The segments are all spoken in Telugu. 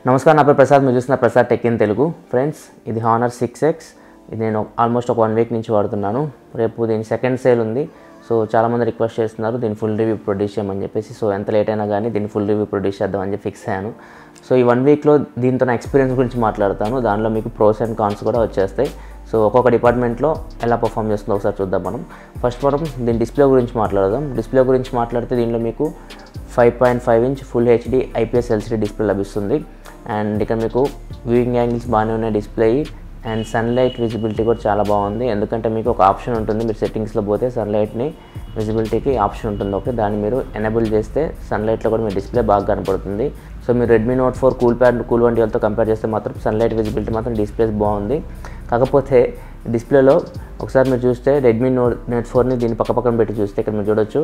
నమస్కారం, నా పేరు ప్రసాద్. మీరు చూస్తున్న Prasad tech in Telugu. Friends, ఇది హానర్ 6X. ఇది నేను ఆల్మోస్ట్ ఒక 1 వీక్ నుంచి వాడుతున్నాను. రేపు దీని సెకండ్ సేల్ ఉంది. సో చాలామంది రిక్వెస్ట్ చేస్తున్నారు దీని ఫుల్ రివ్యూ ప్రొడ్యూస్ చేయమని చెప్పేసి. సో ఎంత లేట్ అయినా కానీ దీన్ని ఫుల్ రివ్యూ ప్రొడ్యూస్ చేద్దామని చెప్పి ఫిక్స్ అయ్యాను. సో ఈ 1 వీక్లో దీంతో నా ఎక్స్పీరియన్స్ గురించి మాట్లాడతాను. దానిలో మీకు ప్రోస్ అండ్ కాన్స్ కూడా వచ్చేస్తాయి. సో ఒక్కొక్క డిపార్ట్మెంట్లో ఎలా పర్ఫామ్ చేస్తుందో ఒకసారి చూద్దాం మనం. ఫస్ట్ మనం దీని డిస్ప్లే గురించి మాట్లాడదాం. డిస్ప్లే గురించి మాట్లాడితే దీనిలో మీకు 5.5 inch full HD IPS LCD display లభిస్తుంది. అండ్ ఇక్కడ మీకు వ్యూయింగ్ యాంగిల్స్ బాగానే ఉన్నాయి డిస్ప్లే. అండ్ సన్లైట్ విజిబిలిటీ కూడా చాలా బాగుంది. ఎందుకంటే మీకు ఒక ఆప్షన్ ఉంటుంది, మీరు సెట్టింగ్స్లో పోతే సన్లైట్ని విజిబిలిటీకి ఆప్షన్ ఉంటుంది. ఓకే, దాన్ని మీరు ఎనేబుల్ చేస్తే సన్లైట్లో కూడా మీ డిస్ప్లే బాగా కనపడుతుంది. సో మీరు Redmi Note 4 కూల్1తో కంపేర్ చేస్తే మాత్రం సన్లైట్ విజిబిలిటీ మాత్రం డిస్ప్లేస్ బాగుంది. కాకపోతే డిస్ప్లేలో ఒకసారి మీరు చూస్తే Redmi Note 4ని దీన్ని పక్కన పెట్టి చూస్తే ఇక్కడ మీరు చూడొచ్చు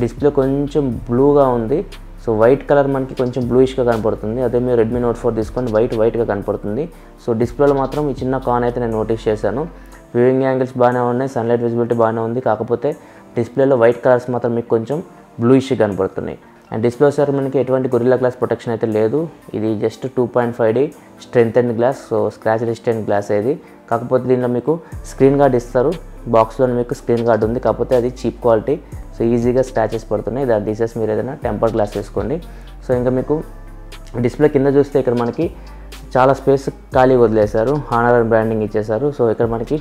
డిస్ప్లే కొంచెం బ్లూగా ఉంది. సో వైట్ కలర్ మనకి కొంచెం బ్లూయిష్గా కనపడుతుంది. అదే మీరు Redmi Note 4 తీసుకొని వైట్గా కనపడుతుంది. సో డిస్ప్లేలో మాత్రం ఈ చిన్న కాన్ అయితే నేను నోటీస్ చేశాను. వ్యూయింగ్ యాంగిల్స్ బాగానే ఉన్నాయి, సన్లైట్ విజిబిలిటీ బాగానే ఉంది. కాకపోతే డిస్ప్లేలో వైట్ కలర్స్ మాత్రం మీకు కొంచెం బ్లూయిష్గా కనపడుతున్నాయి. అండ్ డిస్ప్లే వచ్చేసరికి మనకి ఎటువంటి గొరిల్లా గ్లాస్ ప్రొటెక్షన్ అయితే లేదు. ఇది just 2.5D strengthened glass. So scratch resistant glass ఇది. కాకపోతే దీనిలో మీకు స్క్రీన్ గార్డ్ ఇస్తారు. బాక్స్లో మీకు స్క్రీన్ గార్డ్ ఉంది, కాకపోతే అది చీప్ క్వాలిటీ. సో ఈజీగా స్క్రాచెస్ పడుతున్నాయి. దాన్ని తీసేసి మీరు ఏదైనా టెంపర్ గ్లాస్ వేసుకోండి. సో ఇంకా మీకు డిస్ప్లే కింద చూస్తే ఇక్కడ మనకి చాలా స్పేస్ ఖాళీ వదిలేశారు. హానర్ బ్రాండింగ్ ఇచ్చేశారు. సో ఇక్కడ మనకి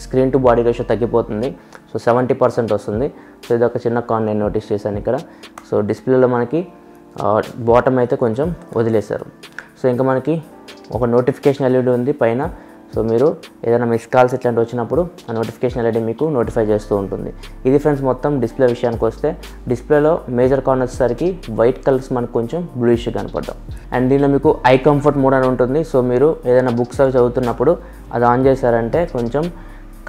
స్క్రీన్ టు బాడీ రేషియో తగ్గిపోతుంది. సో 70% వస్తుంది. సో ఇది ఒక చిన్న కాన్ నేను నోటీస్ చేశాను ఇక్కడ. సో డిస్ప్లేలో మనకి బాటమ్ అయితే కొంచెం వదిలేశారు. సో ఇంకా మనకి ఒక నోటిఫికేషన్ LED ఉంది పైన. సో మీరు ఏదైనా మిస్ కాల్స్ ఇట్లాంటివి వచ్చినప్పుడు ఆ నోటిఫికేషన్ LED మీకు నోటిఫై చేస్తూ ఉంటుంది. ఇది ఫ్రెండ్స్ మొత్తం డిస్ప్లే విషయానికి వస్తే, డిస్ప్లేలో మేజర్ కాన్ వచ్చేసరికి వైట్ కలర్స్ మనకు కొంచెం బ్లూయిష్ కనపడ్డాం. అండ్ దీనిలో మీకు ఐ కంఫర్ట్ మోడ్ అని ఉంటుంది. సో మీరు ఏదైనా బుక్స్ అవి చదువుతున్నప్పుడు అది ఆన్ చేశారంటే కొంచెం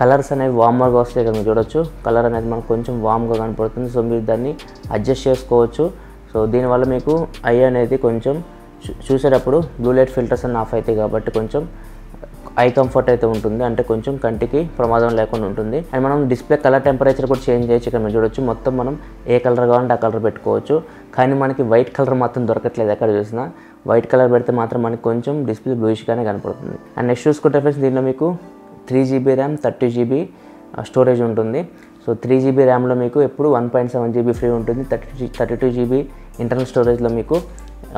కలర్స్ అనేవి వార్మర్గా వస్తాయి. ఇక్కడ మీరు చూడొచ్చు కలర్ అనేది మనకు కొంచెం వామ్గా కనపడుతుంది. సో మీరు దాన్ని అడ్జస్ట్ చేసుకోవచ్చు. సో దీనివల్ల మీకు ఐ అనేది కొంచెం చూసేటప్పుడు బ్లూ లైట్ ఫిల్టర్స్ అన్నీ ఆఫ్ అవుతాయి కాబట్టి కొంచెం ఐ కంఫర్ట్ అయితే ఉంటుంది. అంటే కొంచెం కంటికి ప్రమాదం లేకుండా ఉంటుంది. అండ్ మనం డిస్ప్లే కలర్ టెంపరేచర్ కూడా చేంజ్ చేయొచ్చు. ఇక్కడ మీరు చూడొచ్చు మొత్తం మనం ఏ కలర్ కావాలంటే ఆ కలర్ పెట్టుకోవచ్చు. కానీ మనకి వైట్ కలర్ మాత్రం దొరకట్లేదు. ఎక్కడ చూసినా వైట్ కలర్ పెడితే మాత్రం మనకి కొంచెం డిస్ప్లే బ్లూయిష్గానే కనపడుతుంది. అండ్ నెక్స్ట్ చూసుకుంటే ఫ్రెండ్స్ దీనిలో మీకు 3GB ర్యామ్ 30GB స్టోరేజ్ ఉంటుంది. సో 3GB ర్యామ్లో మీకు ఎప్పుడు 1.7GB ఫ్రీ ఉంటుంది. 32GB ఇంటర్నల్ స్టోరేజ్లో మీకు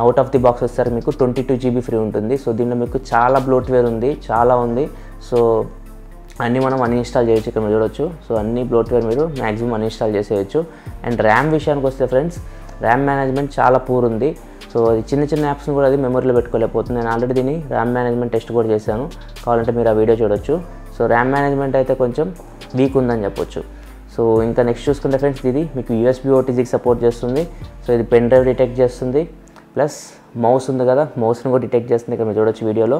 అవుట్ ఆఫ్ ది బాక్స్ వచ్చేసరికి మీకు 22GB ఫ్రీ ఉంటుంది. సో దీనిలో మీకు చాలా బ్లోట్వేర్ ఉంది, చాలా ఉంది. సో అన్నీ మనం అన్ఇన్స్టాల్ చేయొచ్చు. ఇక్కడ మీరు చూడొచ్చు. సో అన్ని బ్లోట్వేర్ మీరు మ్యాక్సిమం అన్ఇన్స్టాల్ చేసేయచ్చు. అండ్ ర్యామ్ విషయానికి వస్తే ఫ్రెండ్స్ ర్యామ్ మేనేజ్మెంట్ చాలా పూర్ ఉంది. సో అది చిన్న యాప్స్ని కూడా అది మెమరీలో పెట్టుకోలేకపోతుంది. నేను ఆల్రెడీ దీన్ని ర్యామ్ మేనేజ్మెంట్ టెస్ట్ కూడా చేశాను. కావాలంటే మీరు ఆ వీడియో చూడొచ్చు. సో ర్యామ్ మేనేజ్మెంట్ అయితే కొంచెం వీక్ ఉందని చెప్పొచ్చు. సో ఇంకా నెక్స్ట్ చూసుకుంటే ఫ్రెండ్స్ ఇది మీకు USB OTGకి సపోర్ట్ చేస్తుంది. సో ఇది పెన్ డ్రైవ్ డిటెక్ట్ చేస్తుంది. ప్లస్ మౌస్ ఉంది కదా, మౌస్ని కూడా డిటెక్ట్ చేస్తుంది. ఇక్కడ మీరు చూడొచ్చు వీడియోలో.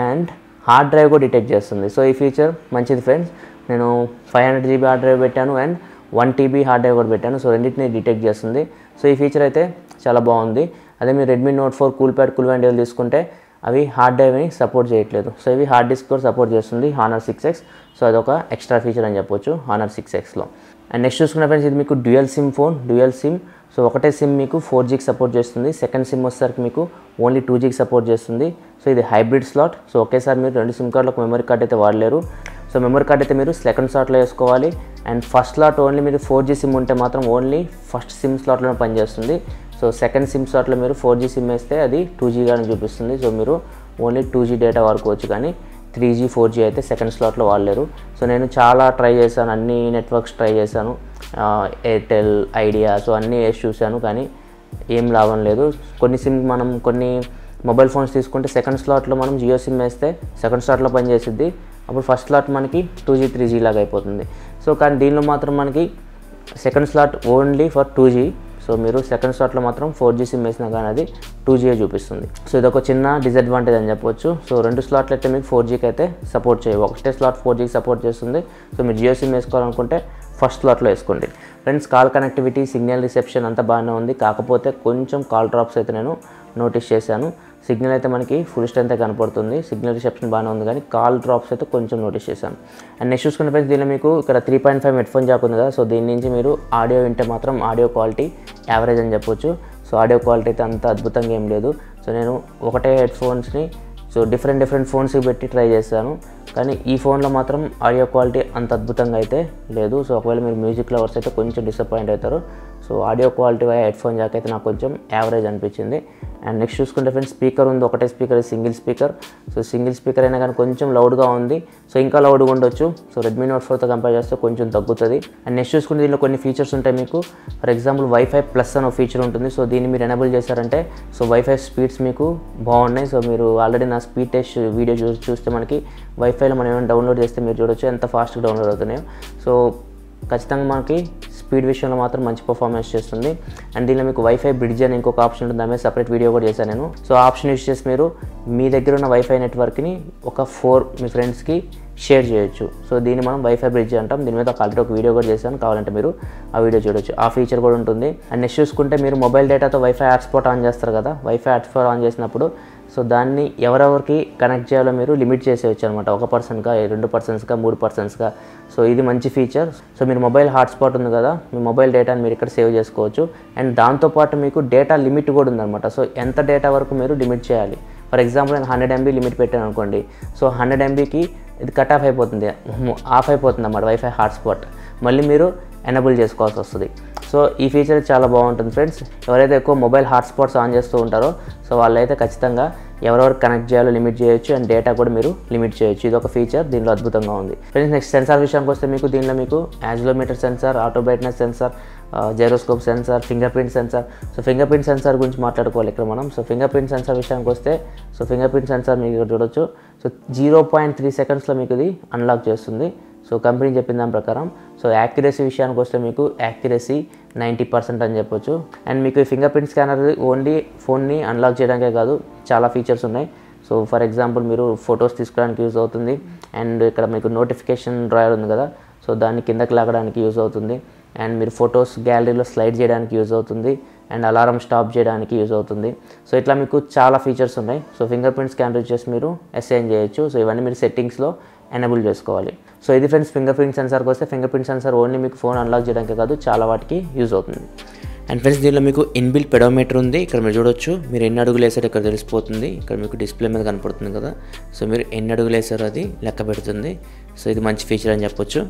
అండ్ హార్డ్ డ్రైవ్ కూడా డిటెక్ట్ చేస్తుంది. సో ఈ ఫీచర్ మంచిది ఫ్రెండ్స్. నేను 500GB హార్డ్ డ్రైవ్ పెట్టాను అండ్ 1TB హార్డ్ డ్రైవ్ కూడా పెట్టాను. సో రెండింటిని డిటెక్ట్ చేస్తుంది. సో ఈ ఫీచర్ అయితే చాలా బాగుంది. అదే మీరు Redmi Note 4 కూల్1 తీసుకుంటే అవి హార్డ్ డ్రైవ్ని సపోర్ట్ చేయట్లేదు. సో ఇవి హార్డ్ డిస్క్ కూడా సపోర్ట్ చేస్తుంది హానర్ 6X. సో అదొక ఎక్స్ట్రా ఫీచర్ అని చెప్పొచ్చు హానర్ 6Xలో. అండ్ నెక్స్ట్ చూసుకున్న ఫ్రెండ్స్ ఇది మీకు డ్యూయల్ సిమ్. సో ఒకటే సిమ్ మీకు 4Gకి సపోర్ట్ చేస్తుంది. సెకండ్ సిమ్ వచ్చేసరికి మీకు ఓన్లీ 2Gకి సపోర్ట్ చేస్తుంది. సో ఇది హైబ్రిడ్ స్లాట్. సో ఒకేసారి మీరు 2 సిమ్ కార్డులకు మెమరీ కార్డ్ అయితే వాడలేరు. సో మెమరీ కార్డ్ అయితే మీరు సెకండ్ స్లాట్లో వేసుకోవాలి. అండ్ ఫస్ట్ స్లాట్ ఓన్లీ మీరు 4G సిమ్ ఉంటే మాత్రం ఓన్లీ ఫస్ట్ సిమ్ స్లాట్లోనే పనిచేస్తుంది. సో సెకండ్ సిమ్ స్లాట్లో మీరు 4G సిమ్ వేస్తే అది 2Gగానే చూపిస్తుంది. సో మీరు ఓన్లీ 2G డేటా వాడుకోవచ్చు, కానీ 3G 4G అయితే సెకండ్ స్లాట్లో వాడలేరు. సో నేను చాలా ట్రై చేశాను, అన్ని నెట్వర్క్స్ ట్రై చేశాను, ఎయిర్టెల్, ఐడియా, సో అన్నీ వేసి చూశాను, కానీ ఏం లాభం లేదు. కొన్ని మొబైల్ ఫోన్స్ తీసుకుంటే సెకండ్ స్లాట్లో మనం జియో సిమ్ వేస్తే సెకండ్ స్లాట్లో పనిచేసిద్ది. అప్పుడు ఫస్ట్ స్లాట్ మనకి 2G 3G లాగా అయిపోతుంది. సో కానీ దీనిలో మాత్రం మనకి second slot only for 2G. So మీరు సెకండ్ స్లాట్లో మాత్రం 4G సిమ్ వేసినా కానీ అది 2G చూపిస్తుంది. సో ఇది ఒక చిన్న డిసడ్వాంటేజ్ అని చెప్పొచ్చు. సో 2 స్లాట్లు అయితే మీకు 4Gకి అయితే సపోర్ట్ చేయవు. ఒకటే స్లాట్ 4Gకి సపోర్ట్ చేస్తుంది. సో మీరు జియో సిమ్ వేసుకోవాలనుకుంటే ఫస్ట్ స్లాట్లో వేసుకోండి friends. Call connectivity, signal reception అంతా బాగానే ఉంది. కాకపోతే కొంచెం కాల్ డ్రాప్స్ అయితే నేను నోటీస్ చేశాను. సిగ్నల్ అయితే మనకి ఫుల్ స్ట్రెంత్ కనపడుతుంది, సిగ్నల్ రిసెప్షన్ బాగానే ఉంది, కానీ కాల్ డ్రాప్స్ అయితే కొంచెం నోటీస్ చేశాను. అండ్ నెక్స్ట్ చూసుకున్న ఫ్రెండ్స్ దీనిలో మీకు ఇక్కడ 3.5 హెడ్ఫోన్ జాక్ ఉంది కదా, సో దీని నుంచి మీరు ఆడియో వింటే మాత్రం ఆడియో క్వాలిటీ యావరేజ్ అని చెప్పొచ్చు. సో ఆడియో క్వాలిటీ అయితే అంత అద్భుతంగా ఏం లేదు. సో నేను ఒకటే హెడ్ఫోన్స్ని డిఫరెంట్ ఫోన్స్కి పెట్టి ట్రై చేశాను, కానీ ఈ ఫోన్లో మాత్రం ఆడియో క్వాలిటీ అంత అద్భుతంగా అయితే లేదు. సో ఒకవేళ మీరు మ్యూజిక్ లవర్స్ అయితే కొంచెం డిసప్పాయింట్ అవుతారు. So audio quality headphone Jack అయితే నాకు కొంచెం యావరేజ్ అనిపించింది. అండ్ నెక్స్ట్ చూసుకుంటే ఫ్రెండ్స్ స్పీకర్ ఉంది, ఒకటే speaker, single speaker. So single speaker అయినా కానీ కొంచెం లౌడ్గా ఉంది, సో ఇంకా లౌడ్గా ఉండొచ్చు. సో రెడ్మీ నోట్ 4తో కంపేర్ చేస్తే కొంచెం తగ్గుతుంది. అండ్ నెక్స్ట్ చూసుకుంటే దీనిలో కొన్ని ఫీచర్స్ ఉంటాయి మీకు. ఫర్ ఎగ్జాంపుల్ వైఫై ప్లస్ అని ఒక ఫీచర్ ఉంటుంది. సో దీన్ని మీరు ఎనేబుల్ చేశారంటే సో వైఫై స్పీడ్స్ మీకు బాగున్నాయి. సో మీరు ఆల్రెడీ నా స్పీడ్ టెస్ట్ వీడియో చూస్తే మనకి వైఫైలో మనం ఏమైనా డౌన్లోడ్ చేస్తే మీరు చూడొచ్చు ఎంత ఫాస్ట్గా డౌన్లోడ్ అవుతున్నాయో. సో ఖచ్చితంగా మనకి స్పీడ్ విషయంలో మాత్రం మంచి పర్ఫార్మెన్స్ చేస్తుంది. అండ్ దీనిలో మీకు వైఫై బ్రిడ్జ్ అని ఇంకొక ఆప్షన్ ఉంటుంది, దాని మీద సపరేట్ వీడియో కూడా చేశాను నేను. సో ఆ ఆప్షన్ యూజ్ చేసి మీరు మీ దగ్గర ఉన్న వైఫై నెట్వర్క్ని ఒక 4 మీ ఫ్రెండ్స్కి షేర్ చేయొచ్చు. సో దీన్ని మనం వైఫై బ్రిడ్జ్ అంటాం. దీని మీద ఆల్రెడీ ఒక వీడియో కూడా చేశాను, కావాలంటే మీరు ఆ వీడియో చూడొచ్చు. ఆ ఫీచర్ కూడా ఉంటుంది. అండ్ నెక్స్ట్ చూసుకుంటే మీరు మొబైల్ డేటాతో వైఫై హాట్స్పాట్ ఆన్ చేస్తారు కదా, వైఫై హాట్స్పాట్ ఆన్ చేసినప్పుడు సో దాన్ని ఎవరెవరికి కనెక్ట్ చేయాలో మీరు లిమిట్ చేసేయచ్చు అనమాట. 1 పర్సన్గా, 2 పర్సన్స్గా, 3 పర్సన్స్గా. సో ఇది మంచి ఫీచర్. సో మీరు మొబైల్ హాట్స్పాట్ ఉంది కదా, మీ మొబైల్ డేటాని మీరు ఇక్కడ సేవ్ చేసుకోవచ్చు. అండ్ దాంతోపాటు మీకు డేటా లిమిట్ కూడా ఉందన్నమాట. సో ఎంత డేటా వరకు మీరు లిమిట్ చేయాలి. ఫర్ ఎగ్జాంపుల్ నేను 100 MB లిమిట్ పెట్టాను అనుకోండి, సో 100 MBకి ఇది కట్ ఆఫ్ అయిపోతుంది, ఆఫ్ అయిపోతుంది అన్నమాట వైఫై హాట్స్పాట్. మళ్ళీ మీరు ఎనేబుల్ చేసుకోవాల్సి వస్తుంది. సో ఈ ఫీచర్ చాలా బాగుంటుంది ఫ్రెండ్స్. ఎవరైతే ఎక్కువ మొబైల్ హాట్స్పాట్స్ ఆన్ చేస్తూ ఉంటారో సో వాళ్ళైతే ఖచ్చితంగా ఎవరెవరు కనెక్ట్ చేయాలో లిమిట్ చేయొచ్చు, అండ్ డేటా కూడా మీరు లిమిట్ చేయొచ్చు. ఇది ఒక ఫీచర్ దీనిలో అద్భుతంగా ఉంది ఫ్రెండ్స్. నెక్స్ట్ సెన్సార్ విషయానికి వస్తే మీకు దీనిలో మీకు accelerometer sensor, auto brightness sensor, gyroscope sensor, fingerprint sensor. So fingerprint sensor గురించి మాట్లాడుకోవాలి ఇక్కడ మనం. సో ఫింగర్ ప్రింట్ సెన్సార్ విషయానికి వస్తే సో ఫింగర్ ప్రింట్ సెన్సార్ మీకు ఇక్కడ చూడొచ్చు. సో 0.3 సెకండ్స్లో మీకు ఇది అన్లాక్ చేస్తుంది. సో కంపెనీ చెప్పిన దాని ప్రకారం. సో యాక్యురసీ విషయానికి వస్తే మీకు యాక్యురసీ 90% అని చెప్పొచ్చు. అండ్ మీకు ఈ ఫింగర్ ప్రింట్ స్కానర్ ఓన్లీ ఫోన్ని అన్లాక్ చేయడానికే కాదు, చాలా ఫీచర్స్ ఉన్నాయి. సో ఫర్ ఎగ్జాంపుల్ మీరు ఫొటోస్ తీసుకోవడానికి యూజ్ అవుతుంది. అండ్ ఇక్కడ మీకు నోటిఫికేషన్ డ్రాయర్ ఉంది కదా, సో దాన్ని కిందకి లాగడానికి యూజ్ అవుతుంది. అండ్ మీరు ఫొటోస్ గ్యాలరీలో స్లైడ్ చేయడానికి యూజ్ అవుతుంది. అండ్ అలారం స్టాప్ చేయడానికి యూజ్ అవుతుంది. సో ఇట్లా మీకు చాలా ఫీచర్స్ ఉన్నాయి. సో ఫింగర్ ప్రింట్ స్కానర్ వచ్చేసి మీరు అసైన్ చేయొచ్చు. సో ఇవన్నీ మీరు సెట్టింగ్స్లో ఎనేబుల్ చేసుకోవాలి. సో ఇది ఫ్రెండ్స్ ఫింగర్ ప్రింట్ సెన్సార్కి వస్తే ఫింగర్ ప్రింట్ సెన్సార్ ఓన్లీ మీకు ఫోన్ అన్లాక్ చేయడానికి కాదు, చాలా వాటికి యూజ్ అవుతుంది. అండ్ ఫ్రెండ్స్ దీనిలో మీకు ఇన్బిల్ట్ పెడోమీటర్ ఉంది. ఇక్కడ మీరు చూడొచ్చు, మీరు ఎన్ని అడుగులు వేసారో ఇక్కడ తెలిసిపోతుంది. ఇక్కడ మీకు డిస్ప్లే మీద కనపడుతుంది కదా, సో మీరు ఎన్ని అడుగులు వేసారో అది లెక్క పెడుతుంది. సో ఇది మంచి ఫీచర్ అని చెప్పొచ్చు.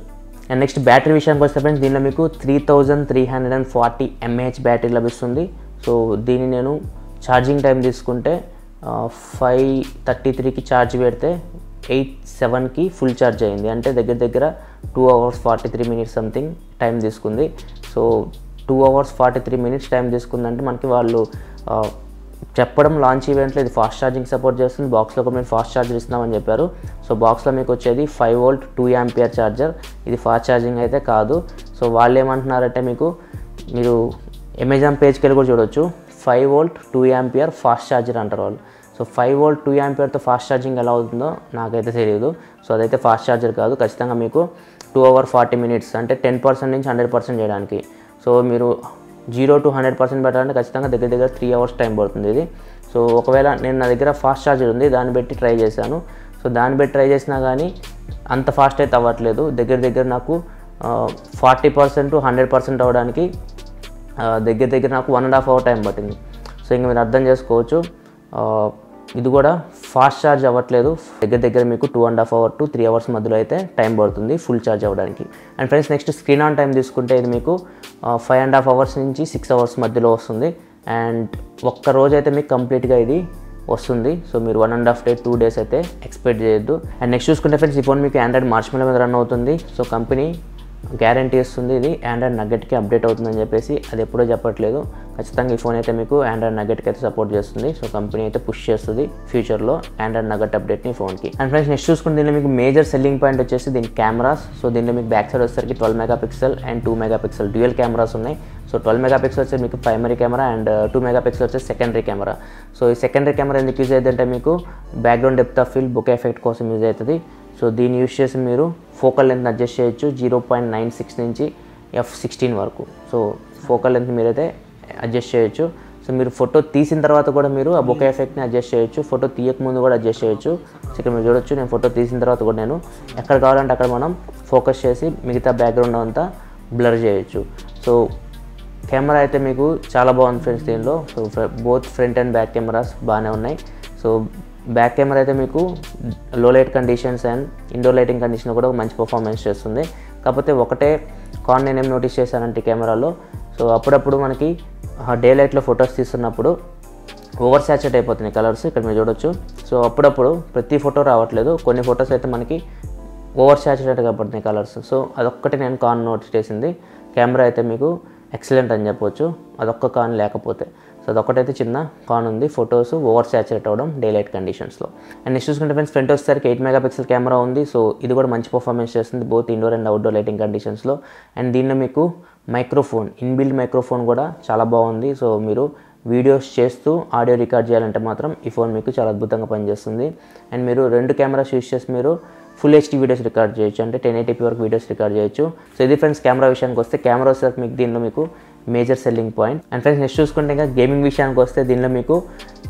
అండ్ నెక్స్ట్ బ్యాటరీ విషయానికి వస్తే ఫ్రెండ్స్ దీనిలో మీకు 3340 mAh బ్యాటరీ లభిస్తుంది. సో దీన్ని నేను ఛార్జింగ్ టైం తీసుకుంటే 5:33కి ఛార్జ్ పెడితే 8:07కి ఫుల్ ఛార్జ్ అయింది. అంటే దగ్గర 2 hours 43 minutes సంథింగ్ టైం తీసుకుంది. సో 2 hours 43 minutes టైం తీసుకుందంటే మనకి వాళ్ళు చెప్పడం లాంచ్ ఈవెంట్లో ఇది ఫాస్ట్ ఛార్జింగ్ సపోర్ట్ చేస్తుంది, బాక్స్లో కూడా మేము ఫాస్ట్ ఛార్జర్ ఇస్తున్నామని చెప్పారు. సో బాక్స్లో మీకు వచ్చేది 5V 2A ఛార్జర్, ఇది ఫాస్ట్ ఛార్జింగ్ అయితే కాదు. సో వాళ్ళు ఏమంటున్నారంటే మీరు అమెజాన్ పేజ్కి వెళ్ళి కూడా చూడొచ్చు, 5V 2A ఫాస్ట్ ఛార్జర్ అంటారు వాళ్ళు. సో 5V 2Aతో ఫాస్ట్ ఛార్జింగ్ ఎలా అవుతుందో నాకైతే తెలియదు. సో అదైతే ఫాస్ట్ ఛార్జర్ కాదు. ఖచ్చితంగా మీకు 2 hours 40 minutes అంటే 10% నుంచి 100% చేయడానికి. సో మీరు 0 to 100% పెట్టాలంటే ఖచ్చితంగా దగ్గర 3 hours టైం పడుతుంది ఇది. సో ఒకవేళ నేను నా దగ్గర ఫాస్ట్ ఛార్జర్ ఉంది, దాన్ని బట్టి ట్రై చేశాను. సో దాన్ని బట్టి ట్రై చేసినా కానీ అంత ఫాస్ట్ అయితే అవ్వట్లేదు. దగ్గర నాకు 40% to 100% అవ్వడానికి దగ్గర నాకు 1.5 hour టైం పట్టింది. సో ఇంకా మీరు అర్థం చేసుకోవచ్చు, ఇది కూడా ఫాస్ట్ ఛార్జ్ అవ్వట్లేదు. దగ్గర మీకు 2.5 hours to 3 hours మధ్యలో అయితే టైం పడుతుంది ఫుల్ ఛార్జ్ అవ్వడానికి. And friends next screen on time తీసుకుంటే ఇది మీకు 5.5 hours నుంచి 6 hours మధ్యలో వస్తుంది. అండ్ ఒక్క రోజు అయితే మీకు కంప్లీట్గా ఇది వస్తుంది. సో మీరు 1.5 day 2 days అయితే ఎక్స్పెక్ట్ చేయొద్దు. అండ్ నెక్స్ట్ చూసుకుంటే ఫ్రెండ్స్ ఈ ఫోన్ మీకు ఆండ్రాయిడ్ మార్ష్మెల్లో మీద రన్ అవుతుంది. సో కంపెనీ గ్యారంటీ ఇస్తుంది ఇది ఆండ్రాయిడ్ నగ్గెట్కి అప్డేట్ అవుతుందని చెప్పేసి, అది ఎప్పుడో చెప్పట్లేదు. ఖచ్చితంగా ఈ ఫోన్ అయితే మీకు ఆండ్రాయిడ్ నగ్గెట్కి అయితే సపోర్ట్ చేస్తుంది. సో కంపెనీ అయితే పుష్ చేస్తుంది ఫ్యూచర్లో ఆండ్రాయిడ్ నగ్గెట్ అప్డేట్ని ఫోన్కి. అండ్ ఫ్రెండ్స్ నెక్స్ట్ చూసుకుంటే దీనిలో మీకు మేజర్ సెల్లింగ్ పాయింట్ వచ్చేసి దీని కెమెరాస్. సో దీనిలో మీకు బ్యాక్ సైడ్ వచ్చేసరికి 12 MP and 2 MP dual cameras ఉన్నాయి. సో 12 MP వచ్చేసి మీకు ప్రైమరీ కెమెరా అండ్ 2 MP వచ్చేసి సెకండరీ కెమెరా. సో ఈ సెకండరీ కెమెరా ఎందుకు యూజ్ అవుతుందంటే మీకు background depth of field bouquet effect కోసం యూజ్ అవుతుంది. సో దీన్ని యూజ్ చేసి మీరు ఫోకల్ లెంత్ అడ్జస్ట్ చేయొచ్చు 0.96 నుంచి f16 వరకు. సో ఫోకల్ లెంత్ మీరైతే అడ్జస్ట్ చేయొచ్చు. సో సో మీరు ఫోటో తీసిన తర్వాత కూడా మీరు ఆ బొకే ఎఫెక్ట్ని అడ్జస్ట్ చేయొచ్చు, ఫోటో తీయకముందు కూడా అడ్జస్ట్ చేయొచ్చు. సో ఇక్కడ మీరు చూడొచ్చు, నేను ఫోటో తీసిన తర్వాత కూడా నేను ఎక్కడ కావాలంటే అక్కడ మనం ఫోకస్ చేసి మిగతా బ్యాక్గ్రౌండ్ అంతా బ్లర్ చేయొచ్చు. సో కెమెరా అయితే మీకు చాలా బాగుంది ఫ్రెండ్స్ దీనిలో. So both front and back cameras బాగానే ఉన్నాయి. సో బ్యాక్ కెమెరా అయితే మీకు low light conditions and indoor lighting condition కూడా మంచి పర్ఫార్మెన్స్ చేస్తుంది. కాకపోతే ఒకటే కాన్ నేనేం నోటీస్ చేశానంటే కెమెరాలో, సో అప్పుడప్పుడు మనకి డే లైట్లో ఫొటోస్ తీస్తున్నప్పుడు ఓవర్ సాచురేట్ అయిపోతున్నాయి కలర్స్, ఇక్కడ మీరు చూడొచ్చు. సో అప్పుడప్పుడు ప్రతి ఫోటో రావట్లేదు, కొన్ని ఫొటోస్ అయితే మనకి ఓవర్ సాచురేట్గా పడుతున్నాయి కలర్స్. సో అదొక్కటి నేను కాన్ నోటీస్ చేసింది. కెమెరా అయితే మీకు ఎక్సలెంట్ అని చెప్పొచ్చు, అదొక్క కాన్ లేకపోతే. సో అదొక్కటైతే చిన్న కాన్ ఉంది, ఫొటోస్ ఓవర్ సాచురేట్ అవ్వడం డే లైట్ కండిషన్స్లో. అండ్ నెక్స్ట్ చూసుకుంటే ఫ్రెండ్స్ ఫ్రంట్ వచ్చేసరికి 8 మెగాపిక్సెల్ కెమెరా ఉంది. సో ఇది కూడా మంచి పర్ఫార్మెన్స్ చేస్తుంది both indoor and outdoor lighting కండిషన్స్లో. అండ్ దీనిలో మీకు మైక్రోఫోన్, ఇన్బిల్డ్ మైక్రోఫోన్ కూడా చాలా బాగుంది. సో మీరు వీడియోస్ చేస్తూ ఆడియో రికార్డ్ చేయాలంటే మాత్రం ఈ ఫోన్ మీకు చాలా అద్భుతంగా పనిచేస్తుంది. అండ్ మీరు 2 కెమెరాస్ యూస్ చేసి మీరు ఫుల్ హెచ్డీ వీడియోస్ రికార్డ్ చేయొచ్చు, అంటే 1080p వరకు వీడియోస్ రికార్డ్ చేయొచ్చు. సో ఇది ఫ్రెండ్స్ కెమెరా విషయానికి వస్తే, కెమెరా వచ్చేసరికి మీకు దీనిలో మీకు major selling point. And friends next చూసుకుంటే ఇంకా గేమింగ్ విషయానికి వస్తే దీనిలో మీకు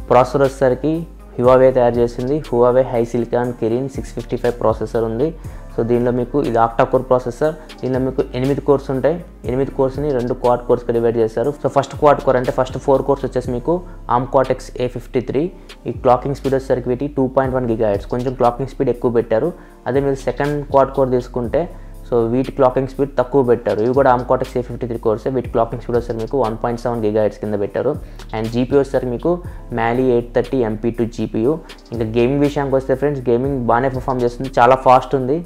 ప్రాసెసర్ వచ్చేసరికి హువావే తయారు చేసింది, హువావే హైసిలికాన్ కిరిన్ 655 ప్రాసెసర్ ఉంది. సో దీనిలో మీకు ఇది ఆక్టా కోర్ ప్రాసెసర్, దీనిలో మీకు 8 కోర్స్ ఉంటాయి. 8 కోర్స్ని 2 క్వాడ్ కోర్స్గా డివైడ్ చేశారు. సో ఫస్ట్ క్వాడ్ కోర్ అంటే ఫస్ట్ 4 కోర్స్ వచ్చేసి మీకు ఆర్మ్ కార్టెక్స్ A53. ఈ క్లాకింగ్ స్పీడ్ వచ్చేసరికి వీటి 2.1 GHz, కొంచెం క్లాకింగ్ స్పీడ్ ఎక్కువ పెట్టారు. అదే మీరు సెకండ్ క్వాడ్ కోర్ తీసుకుంటే సో వీటి క్లాకింగ్ స్పీడ్ తక్కువ పెట్టారు. ఇవి కూడా ఆర్మ్ కార్టెక్స్ A53 కోర్సే, వీటి క్లాకింగ్ స్పీడ్ వచ్చేసరికి మీకు 1.7 GHz కింద పెట్టారు. అండ్ GPU వచ్చేసరికి మీకు Mali 830 MP2 GPU. ఇంకా గేమింగ్ విషయానికి వస్తే ఫ్రెండ్స్ గేమింగ్ బాగానే పర్ఫామ్ చేస్తుంది, చాలా ఫాస్ట్ ఉంది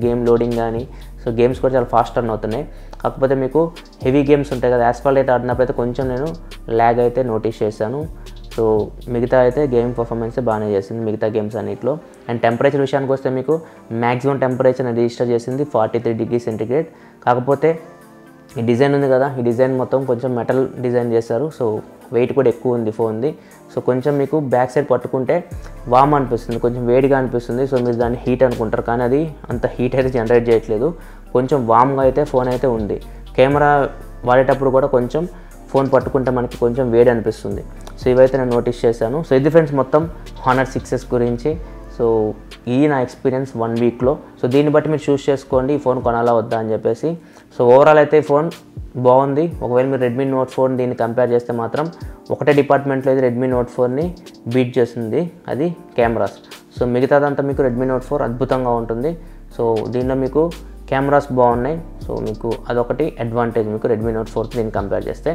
గేమ్ లోడింగ్ కానీ. సో గేమ్స్ కూడా చాలా ఫాస్ట్ రన్ అవుతున్నాయి. కాకపోతే మీకు హెవీ గేమ్స్ ఉంటాయి కదా, యాస్ఫాల్ట్ అయితే ఆడినప్పుడు అయితే కొంచెం నేను ల్యాగ్ అయితే నోటీస్ చేశాను. సో మిగతా అయితే గేమింగ్ పర్ఫార్మెన్స్ బాగానే చేసింది మిగతా గేమ్స్ అన్నింటిలో. అండ్ టెంపరేచర్ విషయానికి వస్తే మీకు మ్యాక్సిమం టెంపరేచర్ రిజిస్టర్ చేసింది 43 degrees సెంటిగ్రేడ్. కాకపోతే ఈ డిజైన్ ఉంది కదా, ఈ డిజైన్ మొత్తం కొంచెం మెటల్ డిజైన్ చేశారు. సో వెయిట్ కూడా ఎక్కువ ఉంది ఫోన్ది. సో కొంచెం మీకు బ్యాక్ సైడ్ పట్టుకుంటే వామ్ అనిపిస్తుంది, కొంచెం వేడిగా అనిపిస్తుంది. సో మీరు దాన్ని హీట్ అనుకుంటారు, కానీ అది అంత హీట్ అయితే జనరేట్ చేయట్లేదు, కొంచెం వామ్గా అయితే ఫోన్ అయితే ఉంది. కెమెరా వాడేటప్పుడు కూడా కొంచెం ఫోన్ పట్టుకుంటే మనకి కొంచెం వేడి అనిపిస్తుంది. సో ఇవైతే నేను నోటీస్ చేశాను. సో ఇది ఫ్రెండ్స్ మొత్తం హానర్ 6s గురించి. సో ఈ నా ఎక్స్పీరియన్స్ 1 వీక్లో. సో దీన్ని బట్టి మీరు చూస్ చేసుకోండి ఈ ఫోన్ కొనాలా వద్దా అని చెప్పేసి. సో ఓవరాల్ అయితే ఈ ఫోన్ బాగుంది. ఒకవేళ మీరు రెడ్మీ నోట్ 4 దీన్ని కంపేర్ చేస్తే మాత్రం ఒకటే డిపార్ట్మెంట్లో అయితే రెడ్మీ నోట్ 4ని బీట్ చేస్తుంది, అది కెమెరాస్. సో మిగతాదంతా మీకు రెడ్మీ నోట్ 4 అద్భుతంగా ఉంటుంది. సో దీనిలో మీకు కెమెరాస్ బాగున్నాయి. సో మీకు అదొకటి అడ్వాంటేజ్ మీకు రెడ్మీ నోట్ 4 దీన్ని కంపేర్ చేస్తే.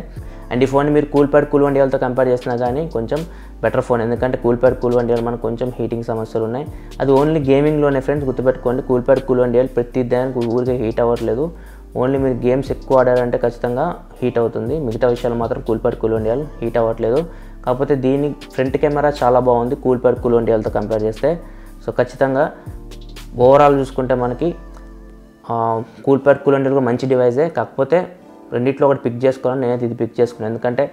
అండ్ ఈ ఫోన్ని మీరు కూల్ప్యాడ్ కూల్వండియాలతో కంపేర్ చేసినా కానీ కొంచెం బెటర్ ఫోన్, ఎందుకంటే కూల్ప్యాడ్ కూల్వండియాలు మనకు కొంచెం హీటింగ్ సమస్యలు ఉన్నాయి. అది ఓన్లీ గేమింగ్లోనే ఫ్రెండ్స్ గుర్తుపెట్టుకోండి. కూల్ప్యాడ్ కూల్వండియాలు ప్రతి దానికి ఊరికే హీట్ అవ్వట్లేదు, ఓన్లీ మీరు గేమ్స్ ఎక్కువ ఆడారంటే ఖచ్చితంగా హీట్ అవుతుంది. మిగతా విషయాలు మాత్రం కూల్ప్యాడ్ కూల్వండియాలు హీట్ అవ్వట్లేదు. కాకపోతే దీని ఫ్రంట్ కెమెరా చాలా బాగుంది కూల్ప్యాడ్ కూల్వండియాలతో కంపేర్ చేస్తే. సో ఖచ్చితంగా ఓవరాల్ చూసుకుంటే మనకి కూల్ప్యాడ్ కూల్వండియాలు కూడా మంచి డివైజే. కాకపోతే రెండిట్లో ఒకటి పిక్ చేసుకోవాలని నేనైతే ఇది పిక్ చేసుకున్నాను, ఎందుకంటే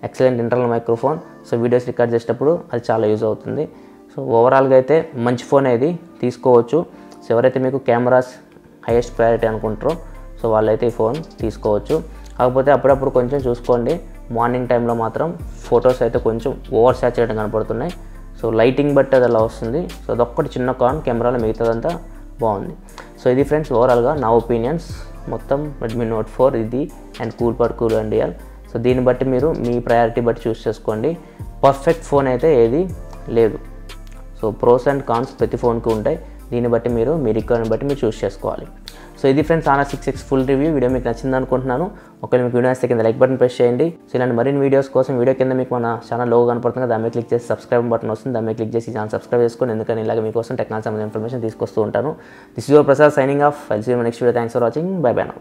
excellent internal microphone. So videos record చేసేటప్పుడు అది చాలా యూజ్ అవుతుంది. సో ఓవరాల్గా అయితే మంచి ఫోన్ ఇది, తీసుకోవచ్చు. సో ఎవరైతే మీకు కెమెరాస్ హైయెస్ట్ ప్రయారిటీ అనుకుంటారో సో వాళ్ళైతే ఈ ఫోన్ తీసుకోవచ్చు. కాకపోతే అప్పుడప్పుడు కొంచెం చూసుకోండి, మార్నింగ్ టైంలో మాత్రం ఫొటోస్ అయితే కొంచెం ఓవర్ సాచురేట్ కనపడుతున్నాయి. సో లైటింగ్ బట్టి అది అలా వస్తుంది. సో అదొక్కటి చిన్న కాన్, కెమెరాలో మిగతాదంతా బాగుంది. సో ఇది ఫ్రెండ్స్ ఓవరాల్గా నా ఒపీనియన్స్ మొత్తం రెడ్మీ నోట్ 4 ఇది అండ్ కూల్ప్యాడ్ కూల్వండియాల్. సో దీన్ని బట్టి మీరు మీ ప్రయారిటీ బట్టి చూస్ చేసుకోండి. పర్ఫెక్ట్ ఫోన్ అయితే ఏది లేదు. సో ప్రోస్ అండ్ కాన్స్ ప్రతి ఫోన్కి ఉంటాయి, దీన్ని బట్టి మీరు మీ రిక్వైర్మెంట్ బట్టి మీరు చూస్ చేసుకోవాలి. సో ఇది friends honour 6X full review. Video మీకు నచ్చింది అనుకుంటున్నాను. ఒకవేళ మీకు వీడియో నచ్చితే కింద లైక్ బటన్ ప్రెస్ చేయండి. సో ఇలాంటి మరిన్ని వీడియోస్ కోసం వీడియో కింద మీకు మన ఛానల్ లోగో కనపడుతుంది, దాని మీద క్లిక్ చేసి సబ్స్క్రైబ్ బటన్ వస్తుంది, దాని మీద క్లిక్ చేసి ఛానల్ సబ్స్క్రైబ్ చేసుకోండి. ఎందుకంటే ఇలాగ మీకోసం టెక్నాలజీ సంబంధించిన ఇన్ఫర్మేషన్ తీసుకొస్తూ ఉంటాను. This is your Prasad signing off. I'll see you next video. Thanks for watching. Bye bye now.